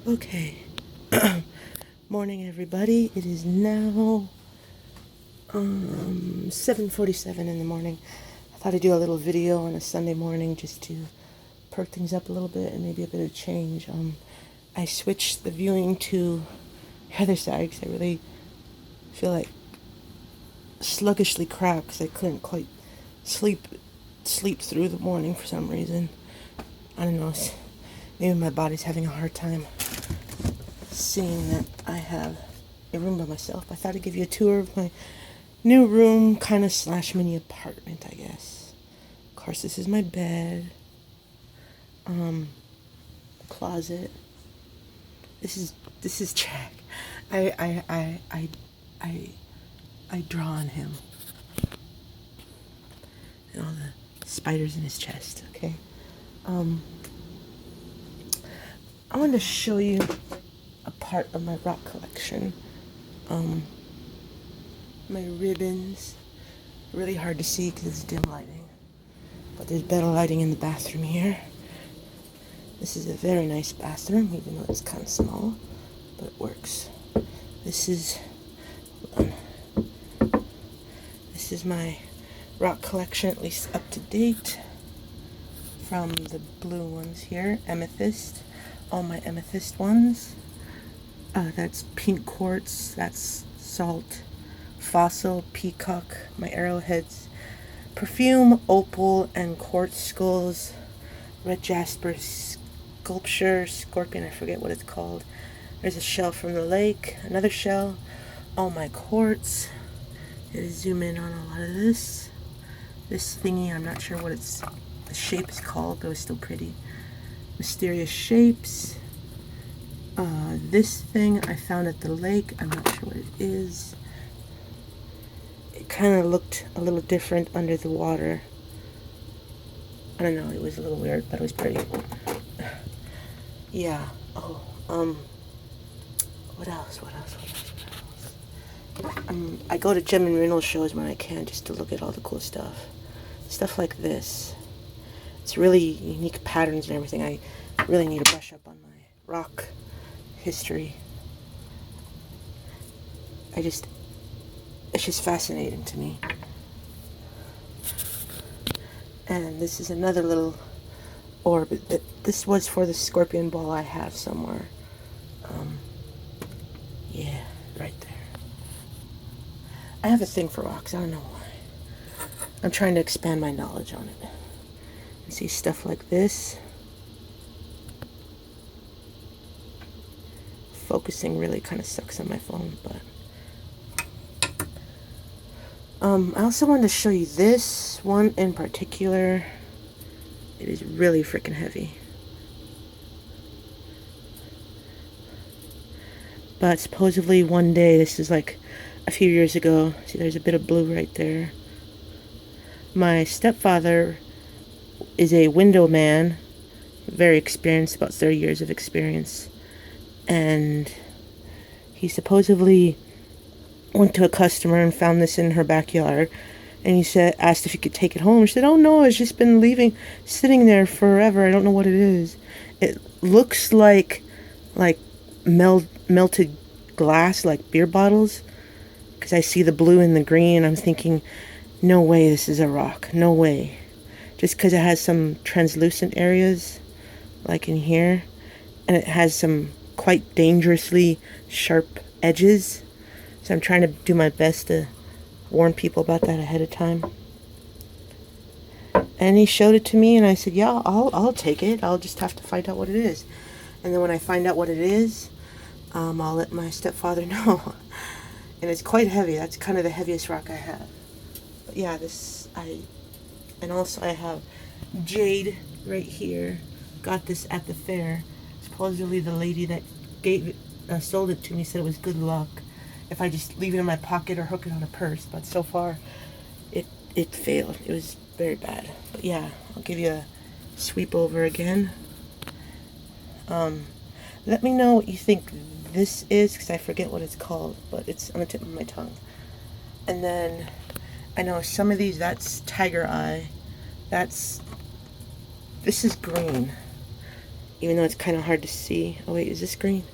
Okay. Morning, everybody. It is now 7:47 in the morning. I thought I'd do a little video on a Sunday morning just to perk things up a little bit and maybe a bit of change. I switched the viewing to the other side because I really feel like sluggishly crap because I couldn't quite sleep through the morning for some reason. I don't know. Maybe my body's having a hard time seeing that I have a room by myself. I thought I'd give you a tour of my new room, kind of slash mini apartment, I guess. Of course, this is my bed, closet. This is Jack. I draw on him and all the spiders in his chest. Okay. I wanted to show you a part of my rock collection. My ribbons. Really hard to see because it's dim lighting. But there's better lighting in the bathroom here. This is a very nice bathroom, even though it's kind of small, but it works. This is my rock collection, at least up to date. From the blue ones here, amethyst, all my amethyst ones. That's pink quartz, that's salt, fossil, peacock, my arrowheads, perfume, opal, and quartz skulls, red jasper, sculpture, scorpion, I forget what it's called. There's a shell from the lake, another shell, all my quartz. Zoom in on a lot of this. This thingy, I'm not sure what the shape is called, but it's still pretty. Mysterious shapes. This thing I found at the lake, I'm not sure what it is. It kind of looked a little different under the water. I don't know, it was a little weird, but it was pretty. Yeah. Oh, what else? I go to gem and mineral shows when I can just to look at all the cool stuff. Stuff like this. It's really unique patterns and everything. I really need to brush up on my rock history. It's just fascinating to me. And this is another little orb. This was for the scorpion ball I have somewhere. Yeah, right there. I have a thing for rocks. I don't know why. I'm trying to expand my knowledge on it. You see stuff like this. Focusing really kind of sucks on my phone, but I also wanted to show you this one in particular. It is really freaking heavy. But supposedly one day, this is like a few years ago. See, there's a bit of blue right there. My stepfather is a window man, very experienced, about 30 years of experience. And he supposedly went to a customer and found this in her backyard. And he asked if he could take it home. She said, "Oh no, it's just been sitting there forever. I don't know what it is." It looks like melted glass, like beer bottles. Because I see the blue and the green, I'm thinking, no way this is a rock. No way. Just because it has some translucent areas, like in here. And it has some quite dangerously sharp edges. So I'm trying to do my best to warn people about that ahead of time. And he showed it to me, and I said, "Yeah, I'll take it. I'll just have to find out what it is." And then when I find out what it is, I'll let my stepfather know. And it's quite heavy. That's kind of the heaviest rock I have. But yeah, and also I have jade right here. Got this at the fair. Supposedly the lady that sold it to me said it was good luck if I just leave it in my pocket or hook it on a purse. But so far, it failed. It was very bad. But yeah, I'll give you a sweep over again. Let me know what you think this is, because I forget what it's called, but it's on the tip of my tongue. And then I know some of these, that's tiger eye. This is green. even though it's kind of hard to see. Oh wait, is this green?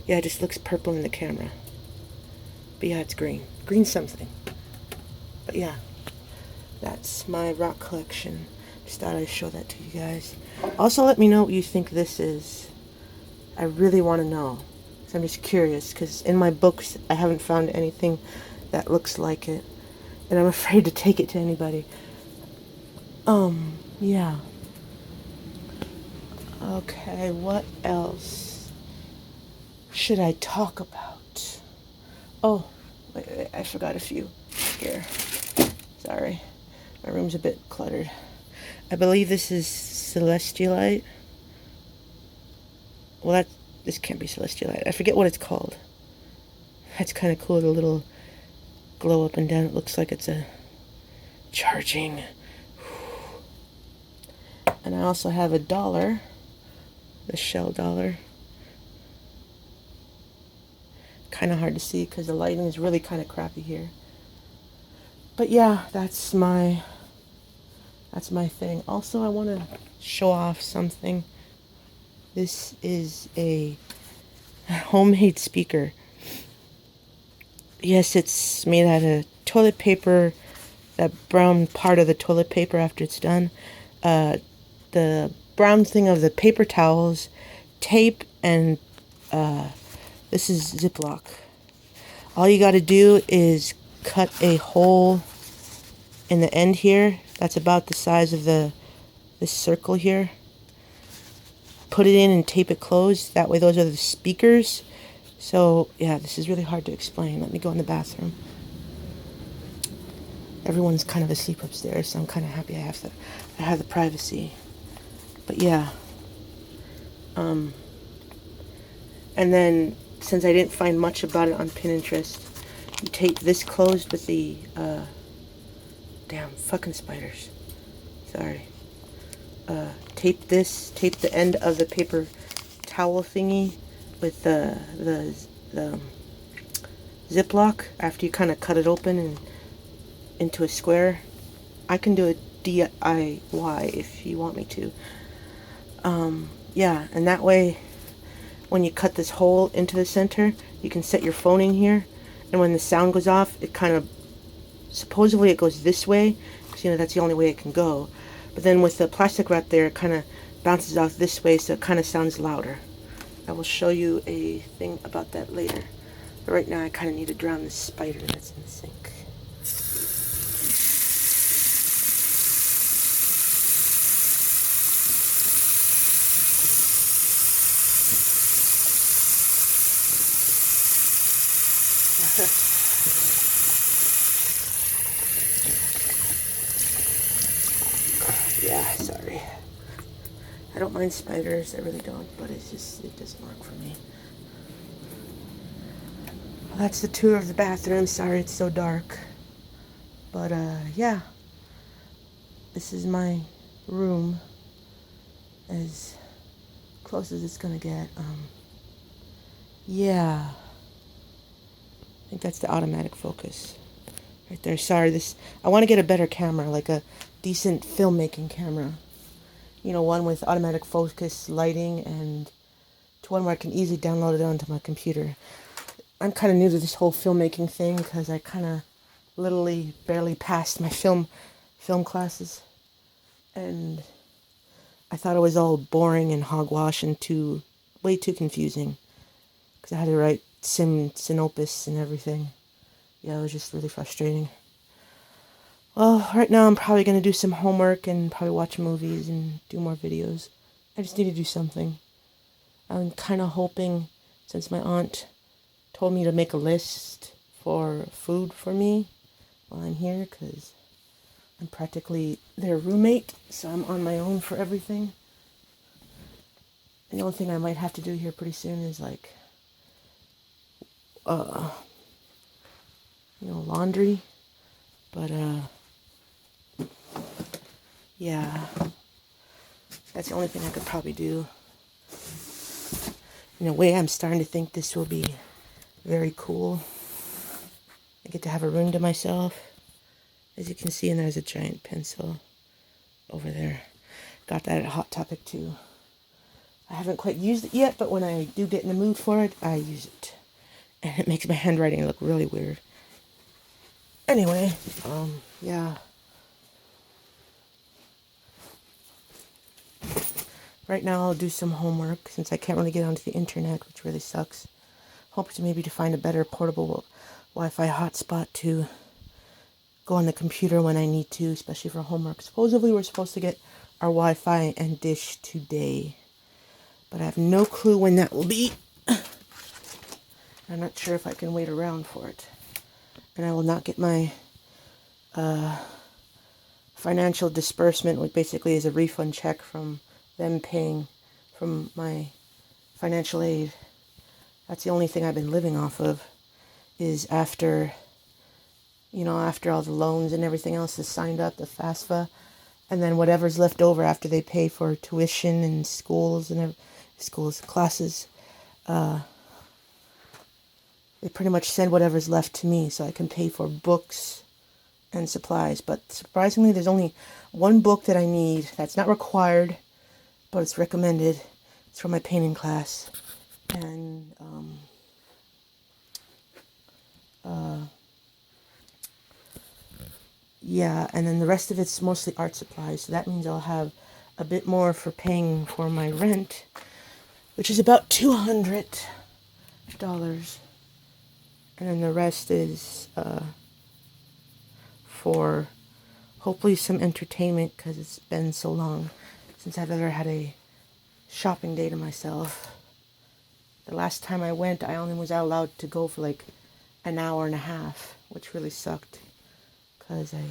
Yeah, it just looks purple in the camera. But yeah, it's green. Green something. But yeah, that's my rock collection. Just thought I'd show that to you guys. Also, let me know what you think this is. I really want to know. So I'm just curious, because in my books, I haven't found anything that looks like it. And I'm afraid to take it to anybody. Yeah. Okay, what else should I talk about? Oh, wait, I forgot a few here. Sorry. My room's a bit cluttered. I believe this is celestialite. Well, this can't be celestialite. I forget what it's called. That's kind of cool, the little glow up and down. It looks like it's a charging. And I also have a dollar, the shell dollar. Kind of hard to see because the lighting is really kind of crappy here. But yeah, that's my thing. Also, I want to show off something. This is a homemade speaker. Yes, it's made out of toilet paper, that brown part of the toilet paper after it's done, the brown thing of the paper towels, tape, and this is Ziploc. All you got to do is cut a hole in the end here. That's about the size of this circle here. Put it in and tape it closed. That way those are the speakers. So, yeah, this is really hard to explain. Let me go in the bathroom. Everyone's kind of asleep upstairs, so I'm kind of happy I have the privacy. But yeah. And then, since I didn't find much about it on Pinterest, you tape this closed with the, damn, fucking spiders. Sorry. Tape the end of the paper towel thingy with the Ziploc after you kind of cut it open and into a square. I can do a DIY if you want me to. Yeah, and that way when you cut this hole into the center, you can set your phone in here, and when the sound goes off, it kind of, supposedly it goes this way, because that's the only way it can go. But then with the plastic wrap there, it kind of bounces off this way, so it kind of sounds louder. I will show you a thing about that later. But right now I kind of need to drown this spider that's in the sink. Yeah, sorry. I don't mind spiders, I really don't, but it doesn't work for me. Well, that's the tour of the bathroom. Sorry it's so dark. But, yeah. This is my room, as close as it's gonna get. Yeah. I think that's the automatic focus. Right there. Sorry, I want to get a better camera, like a decent filmmaking camera. One with automatic focus, lighting, and to one where I can easily download it onto my computer. I'm kind of new to this whole filmmaking thing because I kind of literally barely passed my film classes. And I thought it was all boring and hogwash and way too confusing. Because I had to write synopsis and everything. Yeah, it was just really frustrating. Well, right now I'm probably going to do some homework and probably watch movies and do more videos. I just need to do something. I'm kind of hoping, since my aunt told me to make a list for food for me while I'm here, because I'm practically their roommate, so I'm on my own for everything. And the only thing I might have to do here pretty soon is laundry. But, yeah, that's the only thing I could probably do. In a way, I'm starting to think this will be very cool. I get to have a room to myself. As you can see, and there's a giant pencil over there. Got that at Hot Topic too. I haven't quite used it yet, but when I do get in the mood for it, I use it. And it makes my handwriting look really weird. Anyway, yeah. Right now I'll do some homework since I can't really get onto the internet, which really sucks. Hope to maybe to find a better portable Wi-Fi hotspot to go on the computer when I need to, especially for homework. Supposedly we're supposed to get our Wi-Fi and dish today, but I have no clue when that will be. I'm not sure if I can wait around for it. And I will not get my financial disbursement, which basically is a refund check from them paying from my financial aid. That's the only thing I've been living off of, is after all the loans and everything else is signed up, the FAFSA, and then whatever's left over after they pay for tuition and classes, they pretty much send whatever's left to me so I can pay for books and supplies. But surprisingly, there's only one book that I need that's not required, but it's recommended. It's for my painting class. And yeah, and then the rest of it's mostly art supplies, so that means I'll have a bit more for paying for my rent, which is about $200. And then the rest is for hopefully some entertainment, because it's been so long since I've ever had a shopping day to myself. The last time I went, I only was allowed to go for like an hour and a half, which really sucked, because I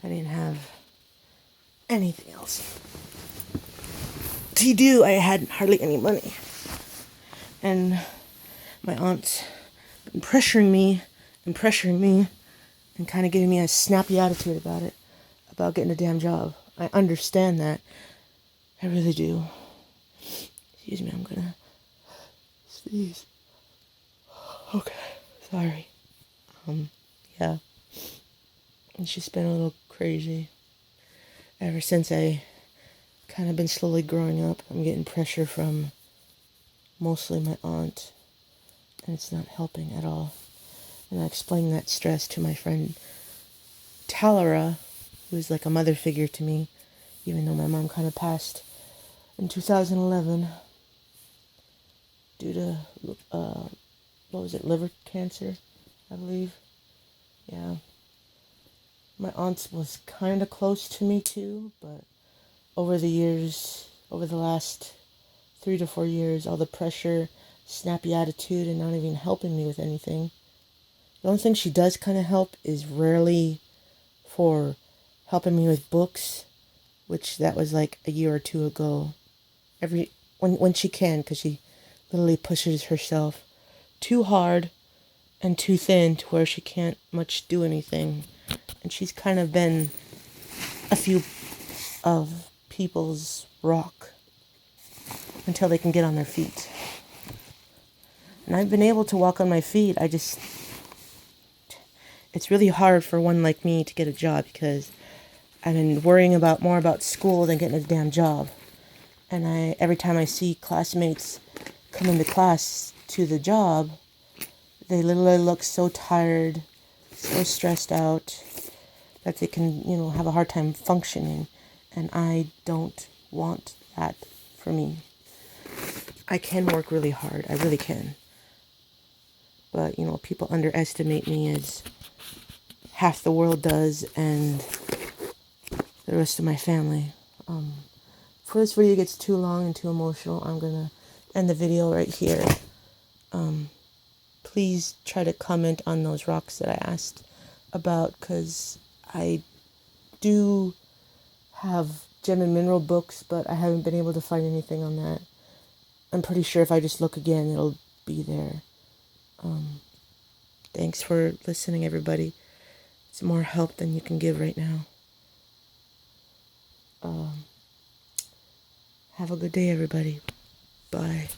didn't have anything else to do. I had hardly any money. And my aunt's been pressuring me and kind of giving me a snappy attitude about it, about getting a damn job. I understand that. I really do. Excuse me, I'm gonna sneeze. Okay, sorry. Yeah. And she's been a little crazy. Ever since I kind of been slowly growing up, I'm getting pressure from mostly my aunt, and it's not helping at all. And I explained that stress to my friend Talara, who's like a mother figure to me, even though my mom kind of passed in 2011 due to, liver cancer, I believe. Yeah. My aunt was kind of close to me too, but over the last 3 to 4 years, all the pressure, snappy attitude, and not even helping me with anything. The only thing she does kind of help is rarely for helping me with books, which that was like a year or two ago. When she can, because she literally pushes herself too hard and too thin to where she can't much do anything. And she's kind of been a few of people's rock until they can get on their feet. And I've been able to walk on my feet. It's really hard for one like me to get a job, because I've been worrying more about school than getting a damn job. And every time I see classmates come into class to the job, they literally look so tired, so stressed out, that they can, have a hard time functioning. And I don't want that for me. I can work really hard. I really can. But, people underestimate me as half the world does, and the rest of my family. Before this video gets too long and too emotional, I'm going to end the video right here. Please try to comment on those rocks that I asked about, because I do have gem and mineral books, but I haven't been able to find anything on that. I'm pretty sure if I just look again, it'll be there. Thanks for listening, everybody. It's more help than you can give right now. Have a good day, everybody. Bye.